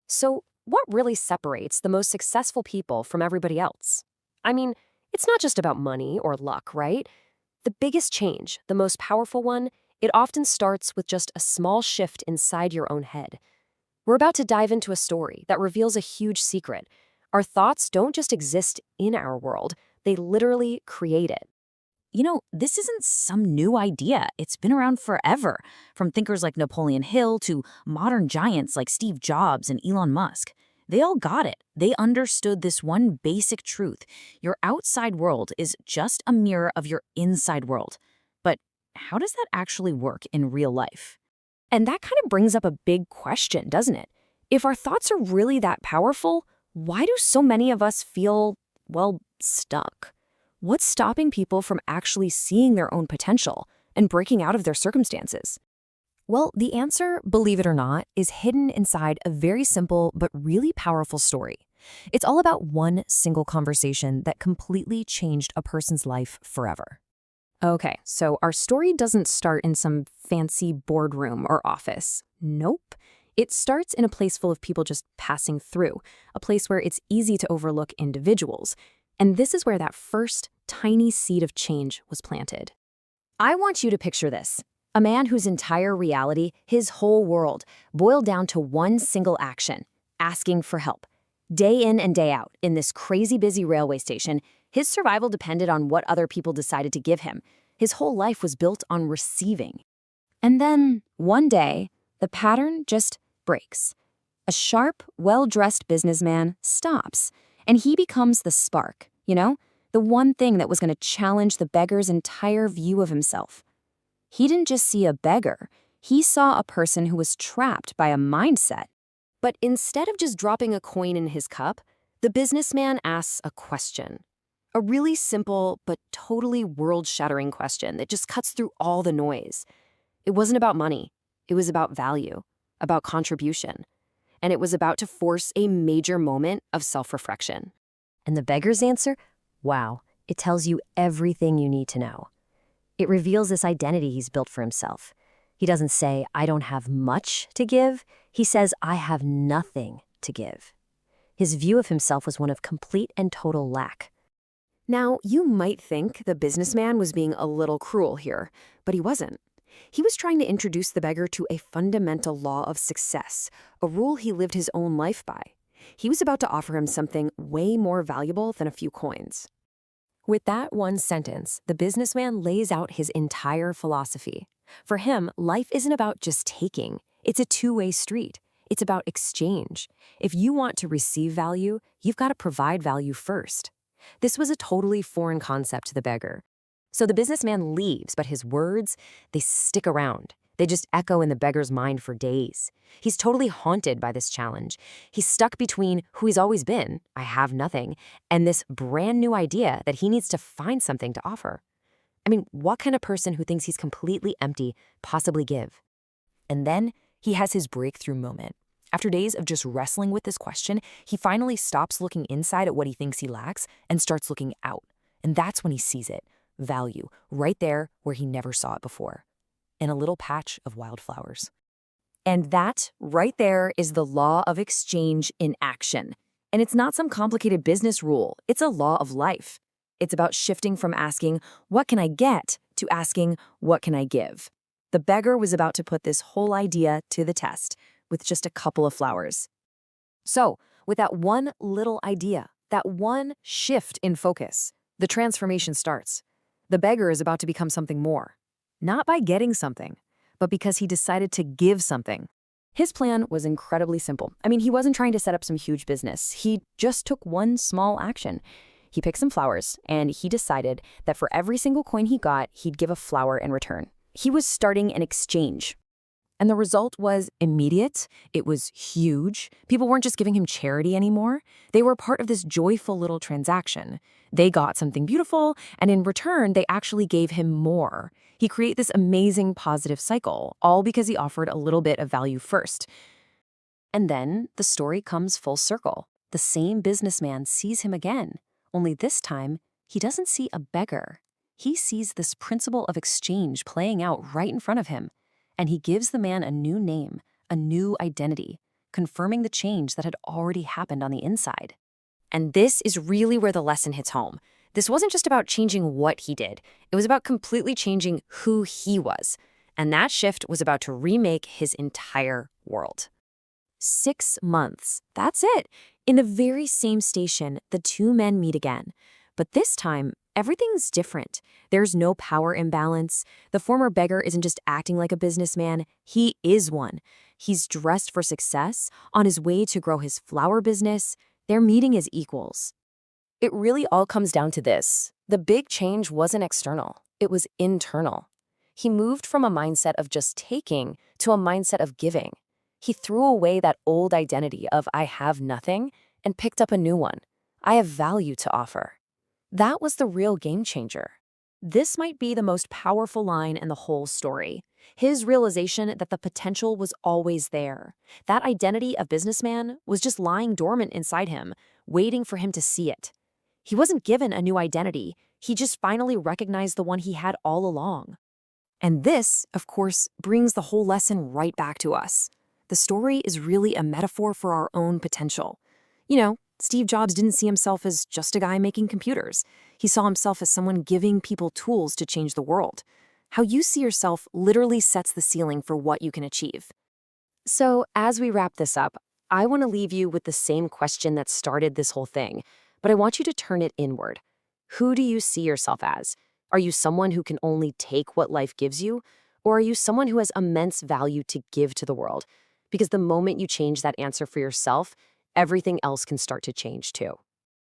So, what really separates the most successful people from everybody else? I mean, it's not just about money or luck, right? The biggest change, the most powerful one, it often starts with just a small shift inside your own head. We're about to dive into a story that reveals a huge secret. Our thoughts don't just exist in our world, they literally create it. This isn't some new idea. It's been around forever, from thinkers like Napoleon Hill to modern giants like Steve Jobs and Elon Musk. They all got it. They understood this one basic truth. Your outside world is just a mirror of your inside world. But how does that actually work in real life? And that kind of brings up a big question, doesn't it? If our thoughts are really that powerful, why do so many of us feel, well, stuck? What's stopping people from actually seeing their own potential and breaking out of their circumstances? Well, the answer, believe it or not, is hidden inside a very simple but really powerful story. It's all about one single conversation that completely changed a person's life forever. Okay, so our story doesn't start in some fancy boardroom or office. Nope. It starts in a place full of people just passing through, a place where it's easy to overlook individuals. And this is where that first tiny seed of change was planted. I want you to picture this. A man whose entire reality, his whole world, boiled down to one single action: asking for help. Day in and day out, in this crazy busy railway station, his survival depended on what other people decided to give him. His whole life was built on receiving. And then, one day, the pattern just breaks. A sharp, well-dressed businessman stops, and he becomes the spark, the one thing that was going to challenge the beggar's entire view of himself. He didn't just see a beggar, he saw a person who was trapped by a mindset. But instead of just dropping a coin in his cup, the businessman asks a question. A really simple but totally world-shattering question that just cuts through all the noise. It wasn't about money. It was about value, about contribution. And it was about to force a major moment of self-reflection. And the beggar's answer? Wow, it tells you everything you need to know. It reveals this identity he's built for himself. He doesn't say, I don't have much to give. He says, I have nothing to give. His view of himself was one of complete and total lack. Now, you might think the businessman was being a little cruel here, but he wasn't. He was trying to introduce the beggar to a fundamental law of success, a rule he lived his own life by. He was about to offer him something way more valuable than a few coins. With that one sentence, the businessman lays out his entire philosophy. For him, life isn't about just taking. It's a two-way street. It's about exchange. If you want to receive value, you've got to provide value first. This was a totally foreign concept to the beggar. So the businessman leaves, but his words, they stick around. They just echo in the beggar's mind for days. He's totally haunted by this challenge. He's stuck between who he's always been, I have nothing, and this brand new idea that he needs to find something to offer. I mean, what can a person who thinks he's completely empty possibly give? And then he has his breakthrough moment. After days of just wrestling with this question, he finally stops looking inside at what he thinks he lacks and starts looking out. And that's when he sees it, value, right there where he never saw it before, in a little patch of wildflowers. And that, right there, is the law of exchange in action. And it's not some complicated business rule. It's a law of life. It's about shifting from asking, what can I get, to asking, what can I give? The beggar was about to put this whole idea to the test with just a couple of flowers. So, with that one little idea, that one shift in focus, the transformation starts. The beggar is about to become something more. Not by getting something, but because he decided to give something. His plan was incredibly simple. I mean, he wasn't trying to set up some huge business. He just took one small action. He picked some flowers, and he decided that for every single coin he got, he'd give a flower in return. He was starting an exchange. And the result was immediate. It was huge. People weren't just giving him charity anymore. They were part of this joyful little transaction. They got something beautiful, and in return, they actually gave him more. He created this amazing positive cycle, all because he offered a little bit of value first. And then the story comes full circle. The same businessman sees him again, only this time, he doesn't see a beggar. He sees this principle of exchange playing out right in front of him. And he gives the man a new name, a new identity. confirming the change that had already happened on the inside. And this is really where the lesson hits home. This wasn't just about changing what he did. It was about completely changing who he was. And that shift was about to remake his entire world. 6 months. That's it. In the very same station, the two men meet again. But this time, everything's different. There's no power imbalance. The former beggar isn't just acting like a businessman. He is one. He's dressed for success, on his way to grow his flower business. They're meeting as equals. It really all comes down to this. The big change wasn't external. It was internal. He moved from a mindset of just taking to a mindset of giving. He threw away that old identity of I have nothing and picked up a new one. I have value to offer. That was the real game changer. This might be the most powerful line in the whole story. His realization that the potential was always there. That identity of businessman was just lying dormant inside him, waiting for him to see it. He wasn't given a new identity. He just finally recognized the one he had all along. And this, of course, brings the whole lesson right back to us. The story is really a metaphor for our own potential. Steve Jobs didn't see himself as just a guy making computers. He saw himself as someone giving people tools to change the world. How you see yourself literally sets the ceiling for what you can achieve. So, as we wrap this up, I want to leave you with the same question that started this whole thing, but I want you to turn it inward. Who do you see yourself as? Are you someone who can only take what life gives you? Or are you someone who has immense value to give to the world? Because the moment you change that answer for yourself, everything else can start to change too.